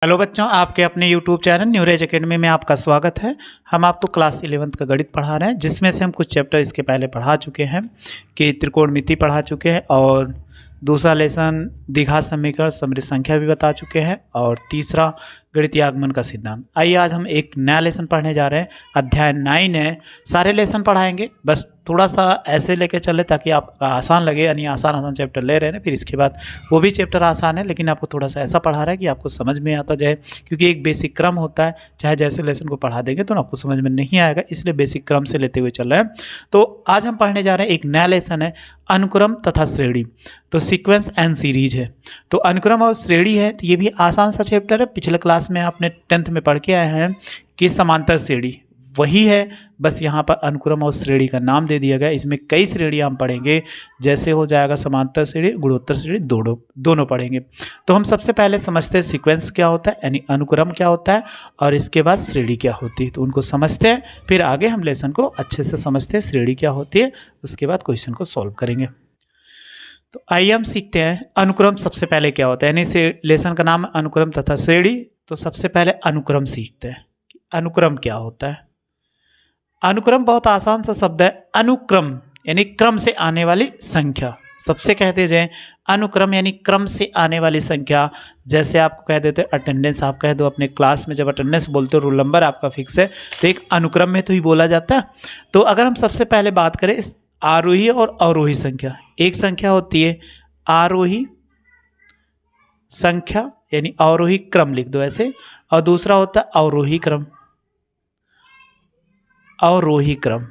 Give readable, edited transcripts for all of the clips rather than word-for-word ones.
Hello बच्चों, आपके अपने यूट्यूब चैनल न्यूरेज एकेडमी में आपका स्वागत है। हम आपको क्लास 11th का गणित पढ़ा रहे हैं, जिसमें से हम कुछ चैप्टर इसके पहले पढ़ा चुके हैं कि त्रिकोणमिति पढ़ा चुके हैं और दूसरा लेसन द्विघात समीकरण समृद्ध संख्या भी बता चुके हैं और तीसरा गणितीय आगमन का सिद्धांत। आइए आज हम एक नया लेसन पढ़ने जा रहे हैं। अध्याय 9 है। सारे लेसन पढ़ाएंगे, बस थोड़ा सा ऐसे लेके चले ताकि आपका आसान लगे, यानी आसान चैप्टर ले रहे हैं। फिर इसके बाद वो भी चैप्टर आसान है, लेकिन आपको थोड़ा सा ऐसा पढ़ा रहा है कि आपको समझ में आता जाए, क्योंकि एक बेसिक क्रम होता है। चाहे जैसे लेसन को पढ़ा देंगे तो आपको समझ में नहीं आएगा, इसलिए बेसिक क्रम से लेते हुए चल रहे हैं। तो आज हम पढ़ने जा रहे हैं एक नया लेसन है, अनुक्रम तथा श्रेणी। तो सीक्वेंस एंड सीरीज है। तो अनुक्रम और श्रेणी है, तो ये भी आसान सा चैप्टर है। पिछले क्लास में आपने 10th में पढ़ के आए हैं कि समांतर श्रेणी वही है, बस यहाँ पर अनुक्रम और श्रेणी का नाम दे दिया गया। इसमें कई श्रेणी हम पढ़ेंगे, जैसे हो जाएगा समांतर श्रेणी, गुणोत्तर श्रेणी, दोनों पढ़ेंगे। तो हम सबसे पहले समझते हैं सीक्वेंस क्या होता है, यानी अनुक्रम क्या होता है, और इसके बाद श्रेणी क्या होती है। तो उनको समझते हैं, फिर आगे हम लेसन को अच्छे से समझते हैं, श्रेणी क्या होती है, उसके बाद क्वेश्चन को सॉल्व करेंगे। तो आइए हम सीखते हैं अनुक्रम सबसे पहले क्या होता है, यानी से लेसन का नाम अनुक्रम तथा श्रेणी। तो सबसे पहले अनुक्रम सीखते हैं कि अनुक्रम क्या होता है। अनुक्रम बहुत आसान सा शब्द है। अनुक्रम यानी क्रम से आने वाली संख्या। सबसे कहते जाए अनुक्रम यानी क्रम से आने वाली संख्या। जैसे आपको कह देते हैं अटेंडेंस, आप कह दो अपने क्लास में, जब अटेंडेंस बोलते हो रोल नंबर आपका फिक्स है, तो एक अनुक्रम में तो ही बोला जाता है। तो अगर हम सबसे पहले बात करें इस आरोही और अवरोही संख्या, एक संख्या होती है आरोही संख्या यानी अवरोही क्रम लिख दो ऐसे, और दूसरा होता है अवरोही क्रम। अवरोही क्रम,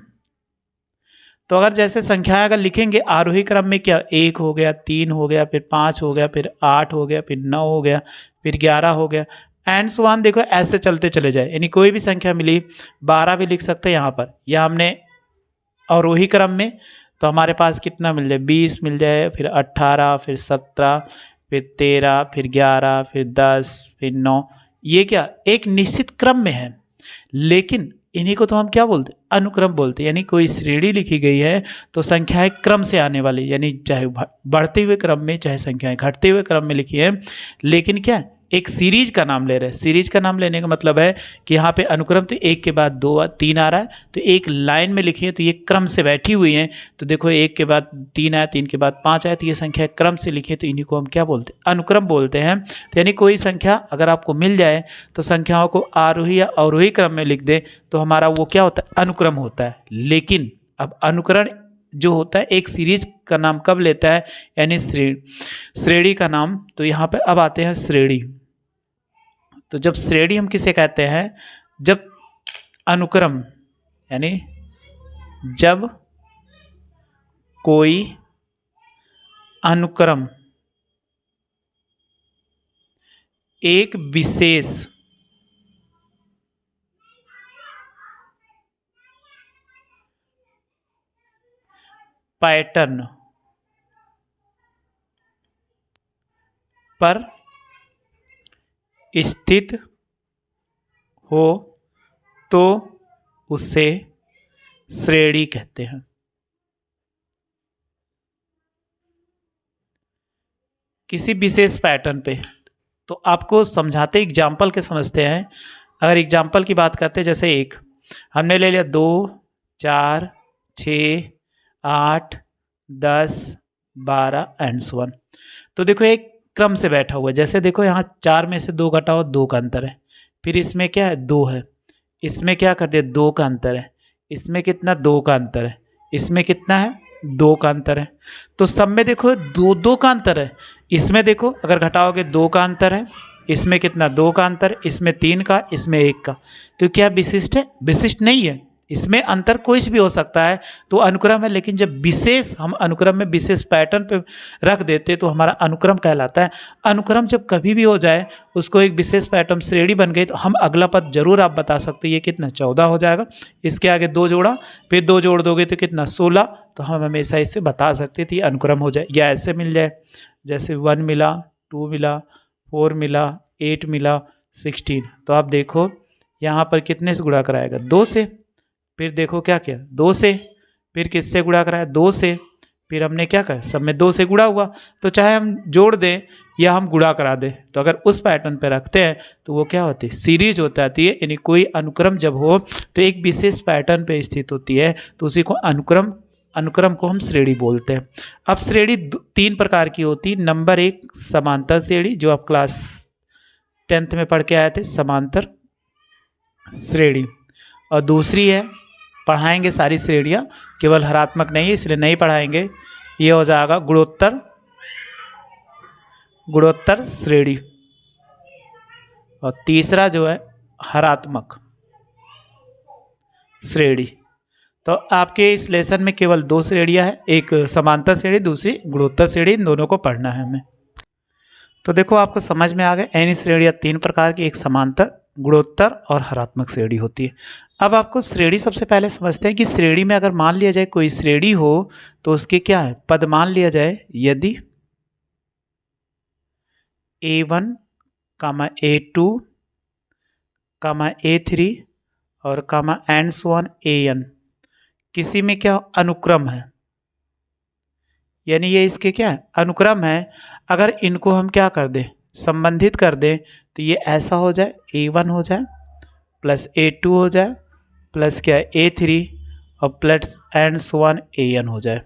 तो अगर जैसे संख्याएं अगर लिखेंगे आरोही क्रम में, क्या 1 हो गया, 3 हो गया, फिर 5 हो गया, फिर 8 हो गया, फिर 9 हो गया, फिर 11 हो गया, एंड सो ऑन। देखो ऐसे चलते चले जाए, यानी कोई भी संख्या मिली, 12 भी लिख सकते हैं यहाँ पर, या हमने अवरोही क्रम में तो हमारे पास कितना मिल जाए, 20 मिल जाए, फिर 18, फिर 17, फिर 13, फिर 11, फिर 10, फिर 9। ये क्या एक निश्चित क्रम में है, लेकिन इन्हीं को तो हम क्या बोलते हैं, अनुक्रम बोलते हैं। यानी कोई श्रेणी लिखी गई है तो संख्याएं क्रम से आने वाली, यानी चाहे बढ़ते हुए क्रम में, चाहे संख्याएं घटते हुए क्रम में लिखी है, लेकिन क्या एक सीरीज का नाम ले रहे हैं। सीरीज का नाम लेने का मतलब है कि यहाँ पे अनुक्रम तो एक के बाद 2 3 आ रहा है, तो एक लाइन में लिखी है, तो ये क्रम से बैठी हुई हैं। तो देखो 1 के बाद 3 आया, 3 के बाद 5 आया, तो ये संख्या क्रम से लिखी है, तो इन्हीं को हम क्या बोलते हैं, अनुक्रम बोलते हैं। तो यानी कोई संख्या अगर आपको मिल जाए तो संख्याओं को आरोही या अवरोही क्रम में लिख दे तो हमारा वो क्या होता है, अनुक्रम होता है। लेकिन अब अनुकरण जो होता है एक सीरीज का नाम कब लेता है, यानी श्रेणी का नाम। तो यहाँ पर अब आते हैं श्रेणी। तो जब श्रेणी हम किसे कहते हैं, जब अनुक्रम यानी जब कोई अनुक्रम एक विशेष पैटर्न पर स्थित हो तो उसे श्रेणी कहते हैं। किसी विशेष पैटर्न पे, तो आपको समझाते एग्जाम्पल के समझते हैं। अगर एग्जाम्पल की बात करते हैं, जैसे एक हमने ले लिया 2 4 6 8 10 12 एंड सो ऑन। तो देखो एक क्रम से बैठा हुआ है। जैसे देखो यहाँ 4 में से 2 घटाओ, 2 का अंतर है, फिर इसमें क्या है 2 है, इसमें क्या कर दिया 2 का अंतर है, इसमें कितना 2 का अंतर है, इसमें कितना है 2 का अंतर है। तो सब में देखो 2 का अंतर है। इसमें देखो अगर घटाओगे 2 का अंतर है, इसमें कितना 2 का अंतर, इसमें 3 का, इसमें 1 का। तो क्या विशिष्ट है? विशिष्ट नहीं है, इसमें अंतर कुछ भी हो सकता है, तो अनुक्रम है। लेकिन जब विशेष हम अनुक्रम में विशेष पैटर्न पे रख देते तो हमारा अनुक्रम कहलाता है। अनुक्रम जब कभी भी हो जाए, उसको एक विशेष पैटर्न श्रेणी बन गई, तो हम अगला पद जरूर आप बता सकते हो, ये कितना 14 हो जाएगा। इसके आगे 2 जोड़ा, फिर 2 जोड़ दोगे तो कितना 16। तो हम हमेशा इससे बता सकते थे ये अनुक्रम हो जाए। या ऐसे मिल जाए, जैसे 1 मिला, 2 मिला, 4 मिला, 8 मिला, 16। तो आप देखो यहाँ पर कितने से गुणा कराएगा, 2 से। फिर देखो क्या किया 2 से, फिर किससे गुणा कराया 2 से, फिर हमने क्या कहा सब में 2 से गुणा हुआ। तो चाहे हम जोड़ दें या हम गुणा करा दें, तो अगर उस पैटर्न पे रखते हैं तो वो क्या होती है, सीरीज हो जाती है। यानी कोई अनुक्रम जब हो तो एक विशेष पैटर्न पे स्थित होती है, तो उसी को अनुक्रम को हम श्रेणी बोलते हैं। अब श्रेणी 3 प्रकार की होती है। नंबर 1 समांतर श्रेणी, जो आप क्लास 10th में पढ़ के आए थे, समांतर श्रेणी। और दूसरी है, पढ़ाएंगे सारी श्रेणियाँ, केवल हरात्मक नहीं है इसलिए नहीं पढ़ाएंगे, ये हो जाएगा गुणोत्तर श्रेणी। और तीसरा जो है हरात्मक श्रेणी। तो आपके इस लेसन में केवल 2 श्रेणियाँ हैं, एक समांतर श्रेणी, दूसरी गुणोत्तर श्रेणी। इन दोनों को पढ़ना है हमें। तो देखो आपको समझ में आ गया, एनी श्रेणियाँ 3 प्रकार की, एक समांतर, गुणोत्तर और हरात्मक श्रेणी होती है। अब आपको श्रेणी सबसे पहले समझते हैं कि श्रेणी में अगर मान लिया जाए कोई श्रेणी हो तो उसके क्या है, पद मान लिया जाए। यदि A1, A2, A3 और एंड सो ऑन AN किसी में क्या अनुक्रम है, यानी ये इसके क्या है, अनुक्रम है। अगर इनको हम क्या कर दें, संबंधित कर दें, तो ये ऐसा हो जाए, A1 हो जाए प्लस A2 हो जाए प्लस क्या है A3 और plus and so on AN हो जाए।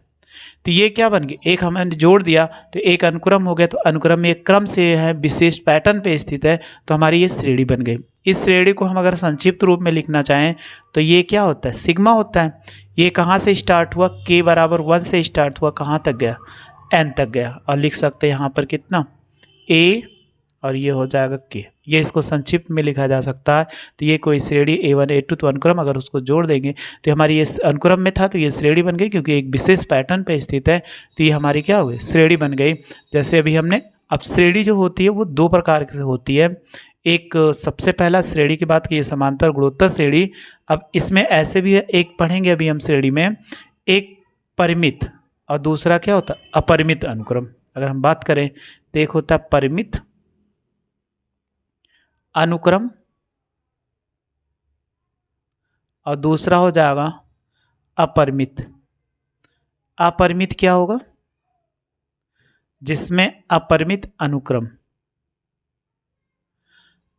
तो ये क्या बन गया, एक हमने जोड़ दिया तो एक अनुक्रम हो गया। तो अनुक्रम में एक क्रम से है, विशेष पैटर्न पे स्थित है, तो हमारी ये श्रेणी बन गई। इस श्रेणी को हम अगर संक्षिप्त रूप में लिखना चाहें तो ये क्या होता है, सिग्मा होता है। ये कहाँ से स्टार्ट हुआ, k बराबर 1 से स्टार्ट हुआ, कहाँ तक गया, n तक गया। और लिख सकते हैं यहाँ पर कितना, a और ये हो जाएगा k। ये इसको संक्षिप्त में लिखा जा सकता है। तो ये कोई श्रेणी A1 A2 तो अनुक्रम अगर उसको जोड़ देंगे तो हमारी ये अनुक्रम में था तो ये श्रेणी बन गई, क्योंकि एक विशेष पैटर्न पे स्थित है, तो ये हमारी क्या हो गई, श्रेणी बन गई। जैसे अभी हमने, अब श्रेणी जो होती है वो 2 प्रकार से होती है। एक सबसे पहला श्रेणी की बात की, ये समांतर गुणोत्तर श्रेणी। अब इसमें ऐसे भी है, एक पढ़ेंगे अभी हम श्रेणी में, एक परिमित और दूसरा क्या होता है, अपरिमित अनुक्रम। अगर हम बात करें तो एक होता है परिमित अनुक्रम और दूसरा हो जाएगा अपरिमित। अपरिमित क्या होगा, जिसमें अपरिमित अनुक्रम,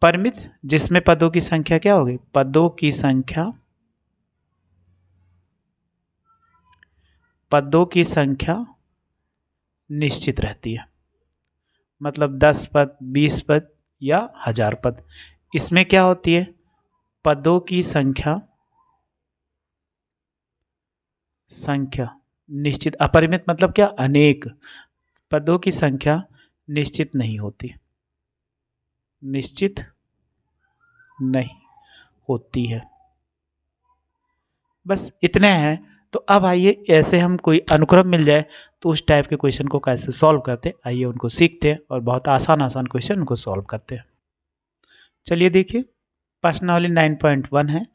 परिमित जिसमें पदों की संख्या क्या होगी, पदों की संख्या निश्चित रहती है। मतलब 10 पद, 20 पद या 1000 पद। इसमें क्या होती है, पदों की संख्या निश्चित। अपरिमित मतलब क्या, अनेक। पदों की संख्या निश्चित नहीं होती, निश्चित नहीं होती है। बस इतने हैं। तो अब आइए, ऐसे हम कोई अनुक्रम मिल जाए तो उस टाइप के क्वेश्चन को कैसे सॉल्व करते हैं, आइए उनको सीखते हैं और बहुत आसान क्वेश्चन उनको सॉल्व करते हैं। चलिए देखिए, प्रश्नावली 9.1 है,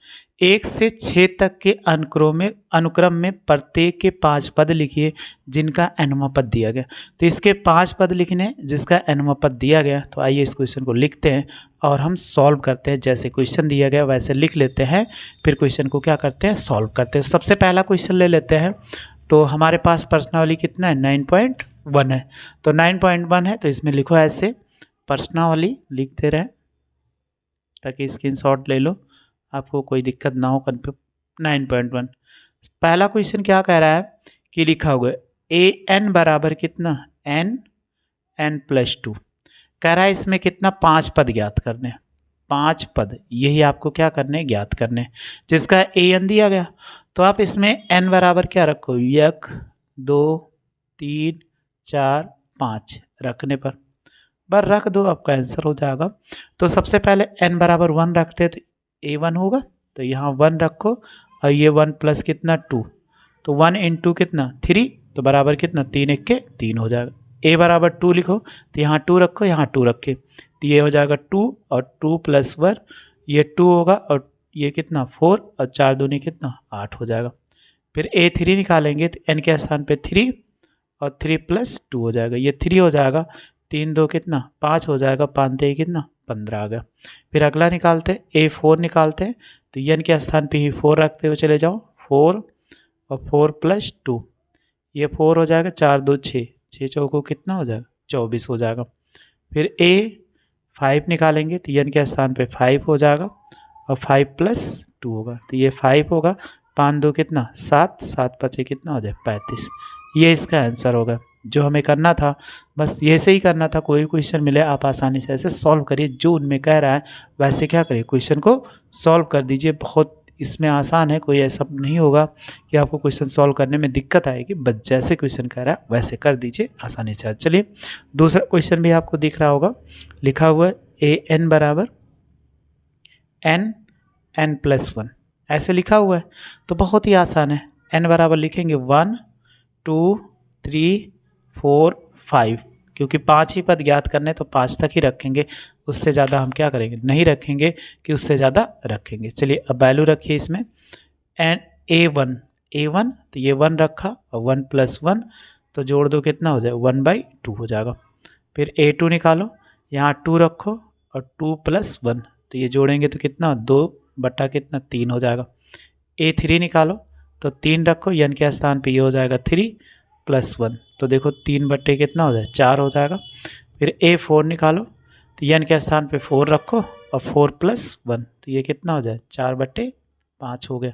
1 से 6 तक के अनुक्रम में प्रत्येक के 5 पद लिखिए जिनका nवां पद दिया गया। तो इसके 5 पद लिखने हैं जिसका nवां पद दिया गया। तो आइए इस क्वेश्चन को लिखते हैं और हम सॉल्व करते हैं। जैसे क्वेश्चन दिया गया वैसे लिख लेते हैं, फिर क्वेश्चन को क्या करते हैं, सॉल्व करते हैं। सबसे पहला क्वेश्चन ले लेते हैं। तो हमारे पास प्रश्नावली कितना है, 9.1 है। तो 9.1 है तो इसमें लिखो ऐसे, प्रश्नावली लिखते रहे ताकि स्क्रीनशॉट ले लो, आपको कोई दिक्कत ना हो। 9.1 पहला क्वेश्चन क्या कह रहा है कि लिखा हुआ an बराबर कितना, n प्लस 2 कह रहा है। इसमें कितना, 5 पद ज्ञात करने, 5 पद, यही आपको क्या करने, ज्ञात करने, जिसका an दिया गया। तो आप इसमें n बराबर क्या रखो, 1 2 3 4 5 रखने पर बस रख दो, आपका आंसर हो जाएगा। तो सबसे पहले n बराबर 1 रखते हैं तो a1 होगा, तो यहाँ 1 रखो और ये 1 प्लस कितना 2, तो 1 इंटू कितना 3, तो बराबर कितना 3 1 के 3 हो जाएगा। a बराबर 2 लिखो तो यहाँ 2 रखो, यहाँ 2 रखे, तो ये हो जाएगा 2 और 2 प्लस 1, ये 2 होगा और ये कितना 4 और 4 दूनी कितना 8 हो जाएगा। फिर a3 निकालेंगे तो n के स्थान पे 3 और 3 प्लस 2 हो जाएगा, ये 3 हो जाएगा, 3 2 कितना 5 हो जाएगा, 5 3 कितना 15 आ गया। फिर अगला निकालते हैं, a4 निकालते हैं। तो n के स्थान पे ही 4 रखते हुए चले जाओ, 4 और 4 प्लस 2, ये 4 हो जाएगा, 4 2 6, 6 चौको कितना हो जाएगा 24 हो जाएगा। फिर ए 5 निकालेंगे तो n के स्थान पे 5 हो जाएगा और 5 + 2 होगा, तो ये 5 होगा। 5 2 कितना 7, 7 5 कितना हो जाए 35। ये इसका आंसर होगा जो हमें करना था। बस ये से ही करना था, कोई क्वेश्चन मिले आप आसानी से ऐसे सॉल्व करिए, जो उनमें कह रहा है वैसे क्या करिए, क्वेश्चन को सॉल्व कर दीजिए। बहुत इसमें आसान है, कोई ऐसा नहीं होगा कि आपको क्वेश्चन सॉल्व करने में दिक्कत आएगी, बस जैसे क्वेश्चन कह रहा है वैसे कर दीजिए आसानी से। चलिए दूसरा क्वेश्चन भी आपको दिख रहा होगा, लिखा हुआ है an बराबर n+1 ऐसे लिखा हुआ है, तो बहुत ही आसान है। n बराबर लिखेंगे 1 2 3 4 5, क्योंकि 5 ही पद ज्ञात करने तो 5 तक ही रखेंगे, उससे ज़्यादा हम क्या करेंगे नहीं रखेंगे कि उससे ज़्यादा रखेंगे। चलिए अब वैल्यू रखिए इसमें एन a1 तो ये 1 रखा और 1 + 1 तो जोड़ दो कितना हो जाए 1/2 हो जाएगा। फिर a2 निकालो, यहाँ 2 रखो और 2 + 1 तो ये जोड़ेंगे तो कितना 2/3 हो जाएगा। a3 निकालो तो 3 रखो, n के स्थान पे ये हो जाएगा 3 + 1 तो देखो 3 कितना हो जाए 4 हो जाएगा। फिर a4 निकालो तो n के स्थान पे 4 रखो और 4 + 1 तो ये कितना हो जाए 4/5 हो गया।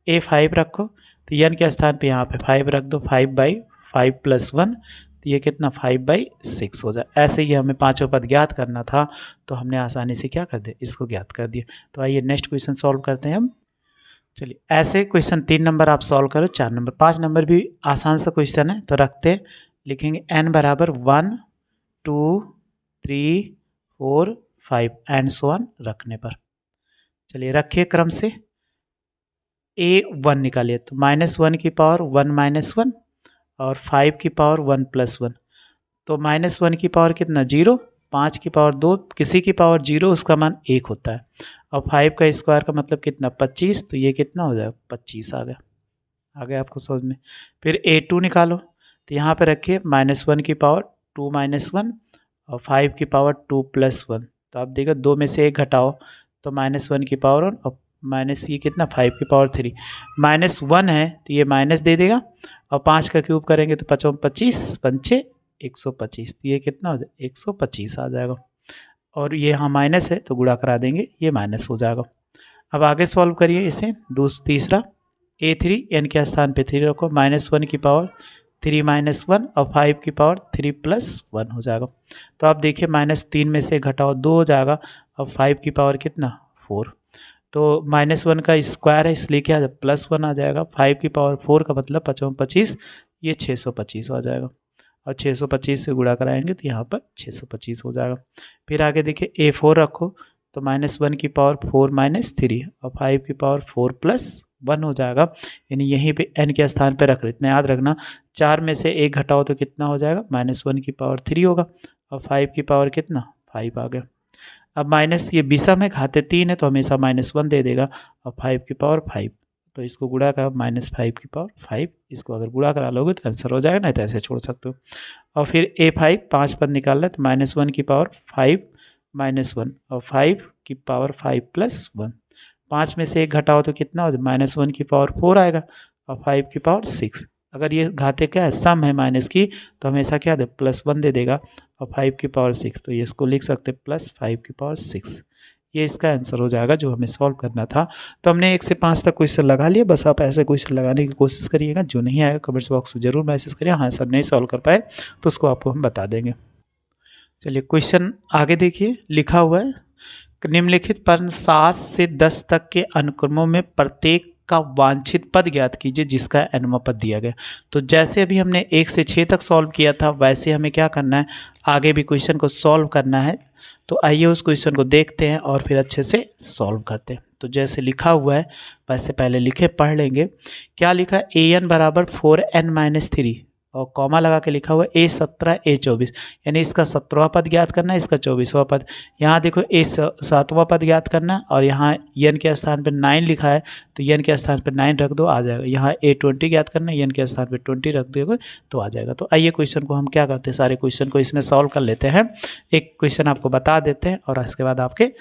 a5 रखो तो n के स्थान पे यहाँ पे 5 रख दो, 5/5 + 1 तो ये कितना 5/6 हो जाए। ऐसे ही हमें पांचों पद ज्ञात करना था, तो हमने आसानी से क्या कर दिया इसको ज्ञात कर दिया। तो आइए नेक्स्ट क्वेश्चन सॉल्व करते हैं हम। चलिए ऐसे क्वेश्चन 3 नंबर आप सॉल्व करो, 4 नंबर 5 नंबर भी आसान सा क्वेश्चन है, तो रखते हैं। लिखेंगे n बराबर 1 2 3 4 5 एंड सो ऑन रखने पर। चलिए रखिए क्रम से। a1 निकालिए तो -1 की पावर 1 - 1 और 5 की पावर 1 + 1 तो -1 की पावर कितना 0, 5 की पावर 2, किसी की पावर 0 उसका मान 1 होता है, और 5 का स्क्वायर का मतलब कितना 25 तो ये कितना हो जाएगा 25 आ गया आपको समझ में। फिर a2 निकालो तो यहाँ पे रखिए -1 की पावर 2 - 1 और 5 की पावर 2 + 1 तो आप देखो 2 में से 1 घटाओ तो -1 की पावर 1 और माइनस ये कितना 5 की पावर 3 -1 है तो ये माइनस दे देगा, और 5 का क्यूब करेंगे तो 5 25 5 125 तो ये कितना हो जाए 125 आ जाएगा। और ये यहाँ माइनस है तो गुणा करा देंगे, ये माइनस हो जाएगा। अब आगे सॉल्व करिए इसे। तीसरा a3 n के स्थान पे 3 रखो, -1 की पावर 3 - 1 और 5 की पावर 3 + 1 हो जाएगा। तो आप देखिए -3 में से घटाओ 2 हो जाएगा और 5 की पावर कितना 4 तो -1 का स्क्वायर है इसलिए क्या +1 आ जाएगा। 5 की पावर 4 का मतलब 5 25 ये 625 आ जाएगा, और 625 से गुणा कराएंगे तो यहाँ पर 625 हो जाएगा। फिर आगे देखिए a4 रखो तो -1 की पावर 4 - 3 और 5 की पावर 4 + 1 हो जाएगा, यानी यहीं पे n के स्थान पे रख रहे। इतना याद रखना 4 में से 1 घटाओ तो कितना हो जाएगा -1 की पावर 3 होगा और 5 की पावर कितना 5 आ गया। अब माइनस ये विषम है, खाते 3 है तो हमेशा -1 दे देगा, और 5 की पावर 5 तो इसको गुणा करा -5 की पावर 5, इसको अगर गुणा करा लोगे तो आंसर हो जाएगा, नहीं तो ऐसे छोड़ सकते हो। और फिर a5 5 पद निकाल रहे तो -1 की पावर 5 - 1 और 5 की पावर 5 + 1 5 में से 1 घटाओ तो कितना हो जाए -1 की पावर 4 आएगा और 5 की पावर 6। अगर ये घाते क्या है सम है माइनस की तो हमेशा क्या दे +1 दे देगा, और 5 की पावर 6 तो ये इसको लिख सकते +5 की पावर 6। ये इसका आंसर हो जाएगा जो हमें सॉल्व करना था। तो हमने 1 से 5 तक क्वेश्चन लगा लिए, बस आप ऐसे क्वेश्चन लगाने की कोशिश करिएगा। जो नहीं आएगा कमेंट्स बॉक्स में जरूर मैसेज करिए, हाँ सर नहीं सॉल्व कर पाए तो उसको आपको हम बता देंगे। चलिए क्वेश्चन आगे देखिए, लिखा हुआ है निम्नलिखित पर 7 से 10 तक के अनुक्रमों में प्रत्येक का वांछित पद ज्ञात कीजिए जिसका nवां पद दिया गया। तो जैसे अभी हमने 1 से 6 तक सॉल्व किया था वैसे हमें क्या करना है आगे भी क्वेश्चन को सॉल्व करना है। तो आइए उस क्वेश्चन को देखते हैं और फिर अच्छे से सॉल्व करते हैं। तो जैसे लिखा हुआ है वैसे पहले लिखे पढ़ लेंगे। क्या लिखा है an बराबर 4n - 3 और कॉमा लगा के लिखा हुआ है a17 a24, यानी इसका 17वां पद ज्ञात करना है, इसका 24वां पद। यहाँ देखो a7वां पद ज्ञात करना, और यहाँ n के स्थान पर 9 लिखा है तो n के स्थान पर 9 रख दो आ जाएगा। यहाँ a20 ज्ञात करना है, n के स्थान पर 20 रख दोगे तो आ जाएगा। तो आइए क्वेश्चन को हम क्या करते हैं सारे क्वेश्चन को इसमें सॉल्व कर लेते हैं। एक क्वेश्चन आपको बता देते हैं और उसके बाद आपके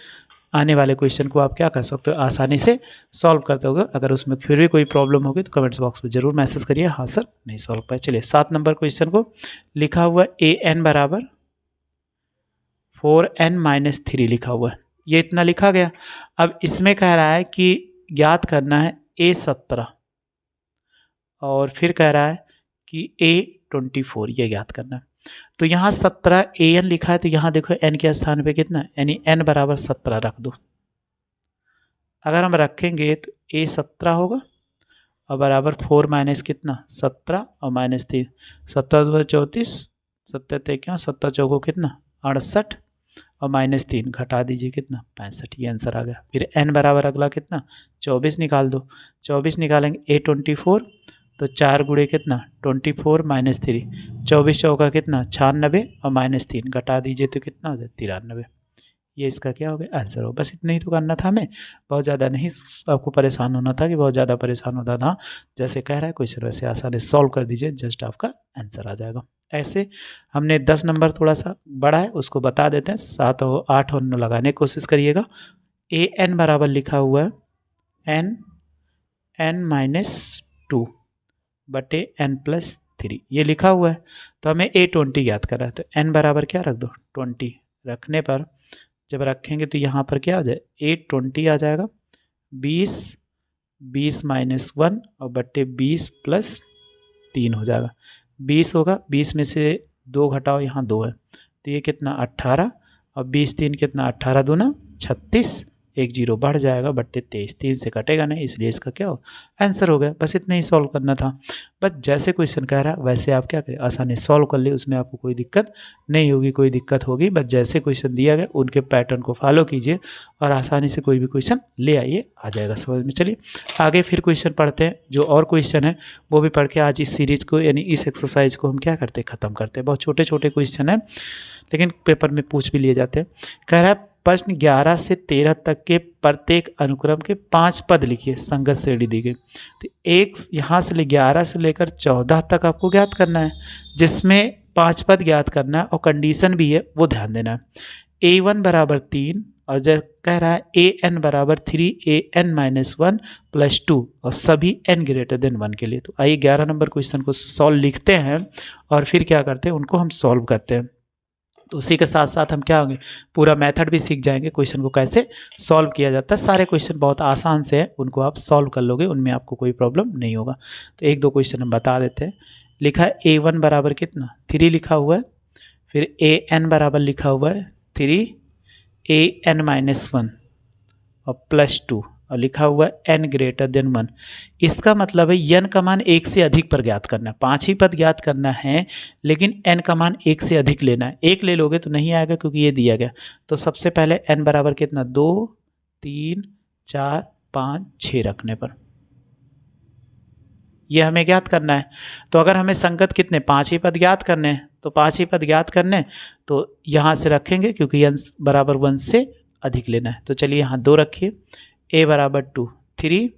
आने वाले क्वेश्चन को आप क्या कर सकते हो आसानी से सॉल्व करते होगे। अगर उसमें फिर भी कोई प्रॉब्लम होगी तो कमेंट्स बॉक्स में जरूर मैसेज करिए, हाँ सर नहीं सॉल्व पाए। चलिए 7 नंबर क्वेश्चन को लिखा हुआ an बराबर 4n-3 लिखा हुआ है, ये इतना लिखा गया। अब इसमें कह रहा है कि ज्ञात करना है A17 और फिर कह रहा है कि A24 ये ज्ञात करना है। तो यहाँ 17 an लिखा है, तो यहाँ देखो n के स्थान पे कितना है, यानी n बराबर 17 रख दो। अगर हम रखेंगे तो A17 होगा और बराबर 4 माइनस कितना 17 और -3, 17 34, 17 51, 17 चौको कितना 68 और -3 घटा दीजिए कितना 65, ये आंसर आ गया। फिर n बराबर अगला कितना 24 निकाल दो, 24 निकालेंगे A24 तो 4 गुणे कितना 24 -3, 24 चौका कितना 96 और -3 घटा दीजिए तो कितना हो जाए 93। ये इसका क्या हो गया आंसर हो। बस इतना ही तो करना था हमें, बहुत ज़्यादा नहीं आपको परेशान होना था कि बहुत ज़्यादा परेशान होता था। जैसे कह रहा है क्वेश्चन वैसे आसानी सॉल्व कर दीजिए, जस्ट आपका आंसर आ जाएगा। ऐसे हमने 10 नंबर थोड़ा सा बड़ा है उसको बता देते हैं, 7 और 8 और 9 लगाने की कोशिश करिएगा। an बराबर लिखा हुआ है n-2 बटे n+3 ये लिखा हुआ है। तो हमें A20 याद करना है, तो n बराबर क्या रख दो 20, रखने पर जब रखेंगे तो यहाँ पर क्या आ जाए A20 आ जाएगा 20 -1 और बट्टे 20 + 3 हो जाएगा। 20 होगा, 20 में से 2 घटाओ, यहाँ 2 है तो ये कितना 18 और 20 3 कितना 18 दूना 36, 1 0 बढ़ जाएगा बट्टे 23, 3 से कटेगा नहीं, इसलिए इसका क्या हो आंसर हो गया। बस इतना ही सॉल्व करना था। बस जैसे क्वेश्चन कह रहा है वैसे आप क्या करें आसानी सॉल्व कर ले, उसमें आपको कोई दिक्कत नहीं होगी। कोई दिक्कत होगी बस जैसे क्वेश्चन दिया गया उनके पैटर्न को फॉलो कीजिए और आसानी से कोई भी क्वेश्चन ले आइए, आ जाएगा समझ में। चलिए आगे फिर क्वेश्चन पढ़ते हैं, जो और क्वेश्चन है वो भी पढ़ के आज इस सीरीज को यानी इस एक्सरसाइज को हम क्या करते हैं ख़त्म करते हैं। बहुत छोटे छोटे क्वेश्चन हैं लेकिन पेपर में पूछ भी लिए जाते हैं। कह रहा है प्रश्न 11 से 13 तक के प्रत्येक अनुक्रम के 5 पद लिखिए, संगत श्रेणी दी गई। तो एक यहाँ से 11 से लेकर 14 तक आपको ज्ञात करना है, जिसमें 5 पद ज्ञात करना है और कंडीशन भी है वो ध्यान देना है। A1 बराबर 3 और जब कह रहा है AN बराबर 3 AN-1 + 2 और सभी n > 1 के लिए। तो आइए 11 नंबर क्वेश्चन को सॉल्व लिखते हैं और फिर क्या करते हैं उनको हम सॉल्व करते हैं। तो उसी के साथ साथ हम क्या होंगे पूरा मेथड भी सीख जाएंगे, क्वेश्चन को कैसे सॉल्व किया जाता है। सारे क्वेश्चन बहुत आसान से हैं, उनको आप सॉल्व कर लोगे, उनमें आपको कोई प्रॉब्लम नहीं होगा। तो 1-2 क्वेश्चन हम बता देते हैं। लिखा है A1 बराबर कितना 3 लिखा हुआ है, फिर AN बराबर लिखा हुआ है 3 AN-1 और +2 और लिखा हुआ है n > 1। इसका मतलब है n का मान 1 से अधिक पर ज्ञात करना है। 5 ही पद ज्ञात करना है लेकिन n का मान 1 से अधिक लेना है। 1 ले लोगे तो नहीं आएगा क्योंकि ये दिया गया। तो सबसे पहले n बराबर कितना 2 3 4 5 6 रखने पर ये हमें ज्ञात करना है। तो अगर हमें संगत कितने 5 ही पद ज्ञात करने हैं तो 5 ही पद ज्ञात करने तो यहाँ से रखेंगे क्योंकि n बराबर 1 से अधिक लेना है। तो चलिए यहाँ 2 रखिए, a बराबर 2 3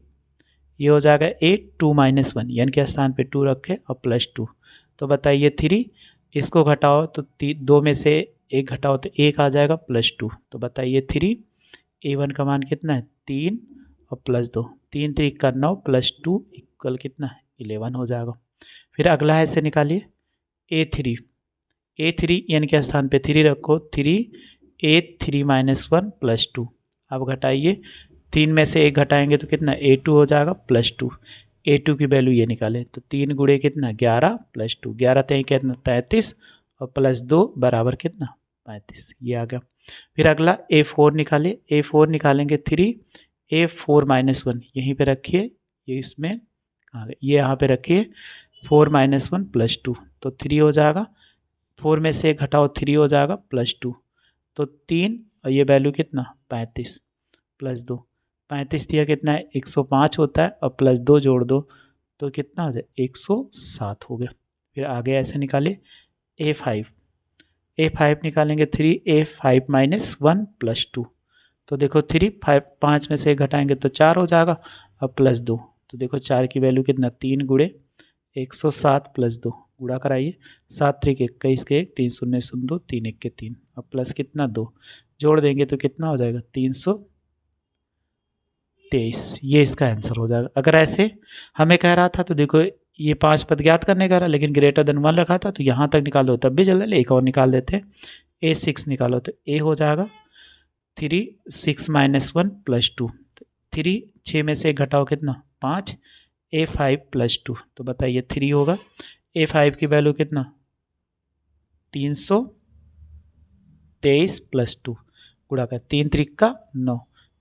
ये हो जाएगा a 2 - 1 n के स्थान पे 2 रखे और +2। तो बताइए 3 इसको घटाओ तो 2 में से 1 घटाओ तो 1 आ जाएगा +2। तो बताइए 3 A1 का मान कितना है 3 और +2, 3 3 का 9 +2 इक्वल कितना है 11 हो जाएगा। फिर अगला है इसे निकालिए A3 n के स्थान पे 3 रखो, 3 A3 - 1 +2। अब घटाइए 3 में से 1 घटाएंगे तो कितना A2 हो जाएगा +2। A2 की वैल्यू ये निकालें तो 3 गुणे कितना 11 +2, 11 3 कितना 33 और +2 बराबर कितना 35, ये आ गया। फिर अगला A4 निकालिए, A4 निकालेंगे 3 A4 - 1 यहीं पे रखिए, ये इसमें ये यहाँ पे रखिए 4 - 1 +2 तो 3 हो जाएगा। 4 में से 1 घटाओ 3 हो जाएगा +2 तो 3 और ये वैल्यू कितना 35 +2, 35 दिया कितना है 105 होता है और +2 जोड़ दो तो कितना हो जाए 107 हो गया। फिर आगे ऐसे निकालिए A5 निकालेंगे 3 A5 - 1 +2 तो देखो 3 5 में से 1 घटाएंगे तो 4 हो जाएगा और +2 तो देखो 4 की वैल्यू कितना 3 गुणे 107 +2 गुणा कराइए 7 3 21 के 1 3 0 0 2 3 1 के 3 और प्लस कितना 2 जोड़ देंगे तो कितना हो जाएगा 323। ये इसका आंसर हो जाएगा। अगर ऐसे हमें कह रहा था तो देखो ये 5 पद ज्ञात करने का रहा लेकिन > 1 रखा था तो यहाँ तक निकाल दो तब भी चल रहा है। एक और निकाल देते हैं A6 निकालो तो A हो जाएगा 3, 6 माइनस 1 प्लस 2, 3, 6 में से घटाओ कितना 5, A5 प्लस 2, तो बताइए 3 होगा। A5 की वैल्यू कितना 323 प्लस 2 गुणा कर 3 त्रिक 9,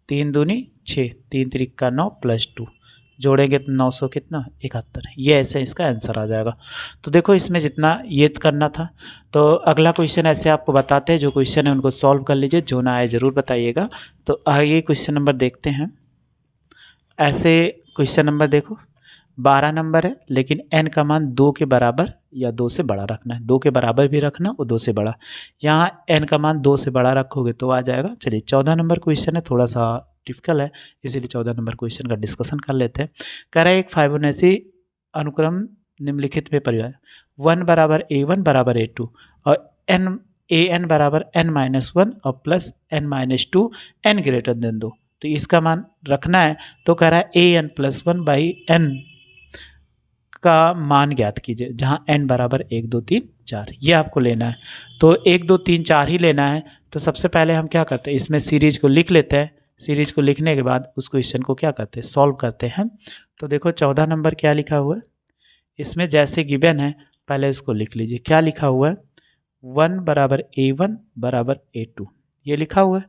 3 दूनी 6, 3 त्रिक 9 प्लस 2 जोड़ेंगे तो 900 कितना 71, ये ऐसे इसका आंसर आ जाएगा। तो देखो इसमें जितना ये करना था। तो अगला क्वेश्चन ऐसे आपको बताते हैं, जो क्वेश्चन है उनको सॉल्व कर लीजिए, जो ना आए ज़रूर बताइएगा। तो आगे क्वेश्चन नंबर देखते हैं। ऐसे क्वेश्चन नंबर देखो 12 नंबर है, लेकिन n का मान 2 के बराबर या 2 से बड़ा रखना है। 2 के बराबर भी रखना और 2 से बड़ा। यहाँ n का मान 2 से बड़ा रखोगे तो आ जाएगा। चलिए 14 नंबर क्वेश्चन है, थोड़ा सा टिपिकल है, इसीलिए 14 नंबर क्वेश्चन का डिस्कशन कर लेते हैं। कह रहा है एक फिबोनाची अनुक्रम निम्नलिखित में परिवार 1 बराबर A1 बराबर A2 और an बराबर n-1 और plus n-2 n greater than 2। तो इसका मान रखना है, तो कह रहा है an प्लस 1 बाई n का मान ज्ञात कीजिए, जहाँ n बराबर 1 2 3 4 ये आपको लेना है। तो 1 2 3 4 ही लेना है। तो सबसे पहले हम क्या करते हैं, इसमें सीरीज को लिख लेते हैं। सीरीज को लिखने के बाद उस क्वेश्चन को क्या करते हैं, सॉल्व करते हैं। तो देखो 14 नंबर क्या लिखा हुआ है, इसमें जैसे गिवन है पहले इसको लिख लीजिए। क्या लिखा हुआ है 1 बराबर A1 बराबर A2 ये लिखा हुआ है,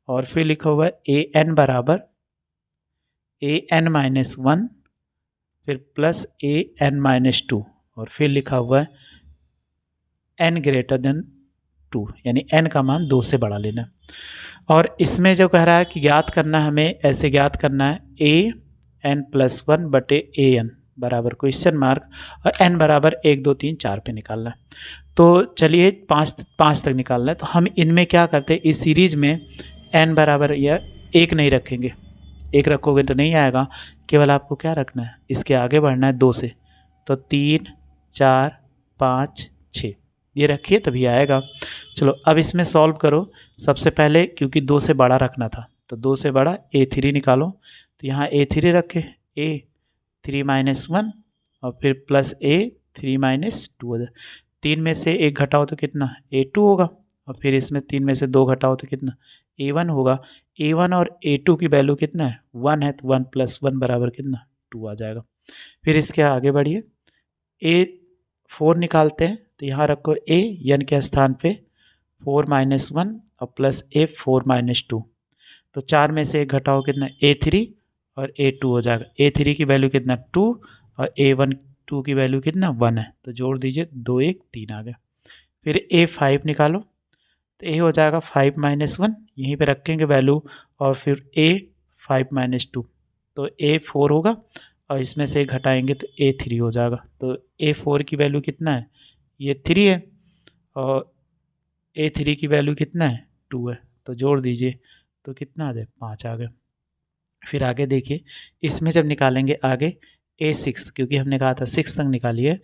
और फिर लिखा हुआ है an बराबर an-1 फिर प्लस an-2 और फिर लिखा हुआ है n ग्रेटर देन 2, यानी n का मान 2 से बड़ा लेना। और इसमें जो कह रहा है कि ज्ञात करना, हमें ऐसे ज्ञात करना है an+1 बटे an बराबर क्वेश्चन मार्क और n बराबर 1 2 3 4 पे निकालना है। तो चलिए 5 तक निकालना है। तो हम इनमें क्या करते हैं, इस सीरीज में n बराबर या 1 नहीं रखेंगे, 1 रखोगे तो नहीं आएगा, केवल आपको क्या रखना है, इसके आगे बढ़ना है 2 से। तो 3 4 5 6 ये रखिए तभी आएगा। चलो अब इसमें सॉल्व करो। सबसे पहले क्योंकि 2 से बड़ा रखना था तो 2 से बड़ा A3 निकालो। तो यहाँ A3 रखे, A3 माइनस 1 और फिर प्लस A3 माइनस 2। 3 में से 1 घटाओ तो कितना A2 होगा, और फिर इसमें 3 में से 2 घटाओ तो कितना A1 होगा। A1 और A2 की वैल्यू कितना है 1 है, तो 1 प्लस 1 बराबर कितना 2 आ जाएगा। फिर इसके आगे बढ़िए A4 निकालते हैं। तो यहाँ रखो n के स्थान पे 4 माइनस 1 और प्लस A4 माइनस 2। तो 4 में से 1 घटाओ कितना A3 और A2 हो जाएगा। A3 की वैल्यू कितना 2 और A2 की वैल्यू कितना 1 है, तो जोड़ दीजिए 2 1 3 आ गया। फिर A5 निकालो, तो A हो जाएगा 5 माइनस 1, यहीं पे रखेंगे वैल्यू, और फिर A5 माइनस 2 तो A4 होगा, और इसमें से घटाएंगे तो A3 हो जाएगा। तो A4 की वैल्यू कितना है, ये 3 है, और A3 की वैल्यू कितना है 2 है, तो जोड़ दीजिए तो कितना आ जाए 5 आ गया। फिर आगे देखिए, इसमें जब निकालेंगे आगे A6, क्योंकि हमने कहा था 6 तक निकालिए,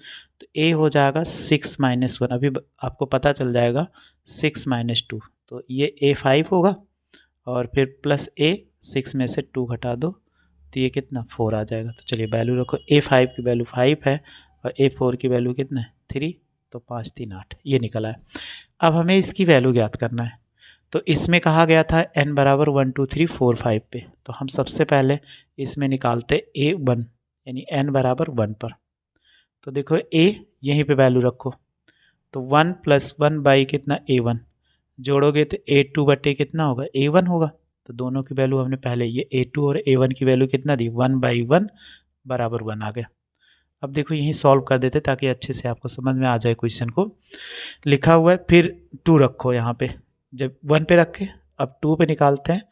तो A हो जाएगा 6 माइनस 1, अभी आपको पता चल जाएगा 6 माइनस 2, तो ये A5 होगा, और फिर प्लस A6 में से 2 घटा दो तो ये कितना 4 आ जाएगा। तो चलिए वैल्यू रखो, A5 की वैल्यू 5 है और A4 की वैल्यू कितना है 3, तो 5 3 8 ये निकला है। अब हमें इसकी वैल्यू ज्ञात करना है। तो इसमें कहा गया था n बराबर 1 2 3 4 5 पे, तो हम सबसे पहले इसमें निकालते A1 यानी n बराबर 1 पर। तो देखो A यहीं पे वैल्यू रखो, तो 1 प्लस 1 बाई कितना A1 जोड़ोगे तो A2 बटे कितना होगा A1 होगा। तो दोनों की वैल्यू हमने पहले ये A2 और A1 की वैल्यू कितना दी 1/1 बराबर 1 आ गया। अब देखो यहीं सॉल्व कर देते ताकि अच्छे से आपको समझ में आ जाए क्वेश्चन को। लिखा हुआ है फिर 2 रखो यहाँ पे, जब 1 पे रखे अब 2 पे निकालते हैं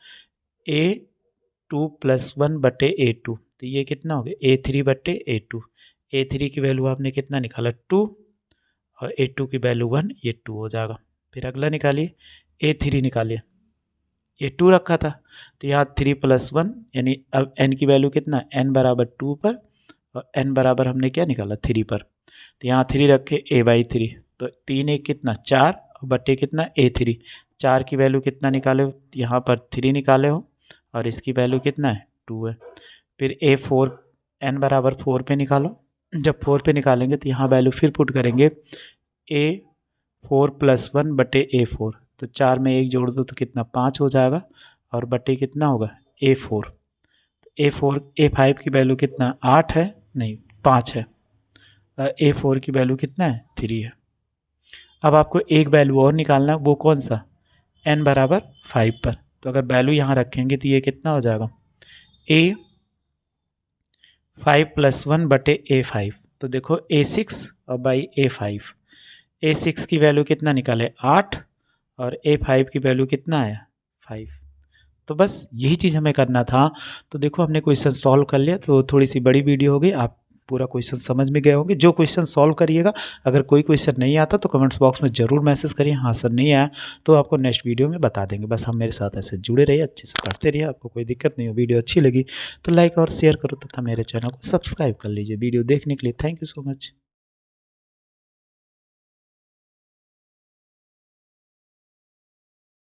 A2 प्लस 1 बटे A2, तो ये कितना हो गया A3 बटे A2। A3 की वैल्यू आपने कितना निकाला 2 और A2 की वैल्यू 1, ये 2 हो जाएगा। फिर अगला निकालिए A3 निकालिए, ये 2 रखा था तो यहाँ 3 प्लस 1 यानी अब n की वैल्यू कितना n बराबर 2 पर और n बराबर हमने क्या निकाला 3 पर। तो यहाँ 3 रखे A/3, तो 3 1 कितना 4 और बटे कितना A3। 4 की वैल्यू कितना निकाले हो, यहाँ पर 3 निकाले हो और इसकी वैल्यू कितना है 2 है। फिर A4 n बराबर 4 पे निकालो, जब 4 पे निकालेंगे तो यहाँ वैल्यू फिर पुट करेंगे A4 प्लस 1 बटे A4, तो 4 में 1 जोड़ दो तो कितना 5 हो जाएगा, और बटे कितना होगा A4। A4 A5 की वैल्यू कितना 8 है, नहीं 5 है। A4 की वैल्यू कितना है 3 है। अब आपको एक वैल्यू और निकालना है, वो कौन सा, n बराबर 5 पर। तो अगर वैल्यू यहाँ रखेंगे तो ये कितना हो जाएगा A5 + 1 बटे A5। तो देखो A6 और बाई A5। A6 की वैल्यू कितना निकाले 8, और A5 की वैल्यू कितना आया 5। तो बस यही चीज़ हमें करना था। तो देखो हमने क्वेश्चन सॉल्व कर लिया। तो थोड़ी सी बड़ी वीडियो हो गई, आप पूरा क्वेश्चन समझ में गए होंगे। जो क्वेश्चन सॉल्व करिएगा, अगर कोई क्वेश्चन नहीं आता तो कमेंट्स बॉक्स में ज़रूर मैसेज करिए, हाँ सर नहीं आया, तो आपको नेक्स्ट वीडियो में बता देंगे। बस हम मेरे साथ ऐसे जुड़े रहिए, अच्छे से पढ़ते रहिए, आपको कोई दिक्कत नहीं हो। वीडियो अच्छी लगी तो लाइक और शेयर करो तथा मेरे चैनल को सब्सक्राइब कर लीजिए। वीडियो देखने के लिए थैंक यू सो मच।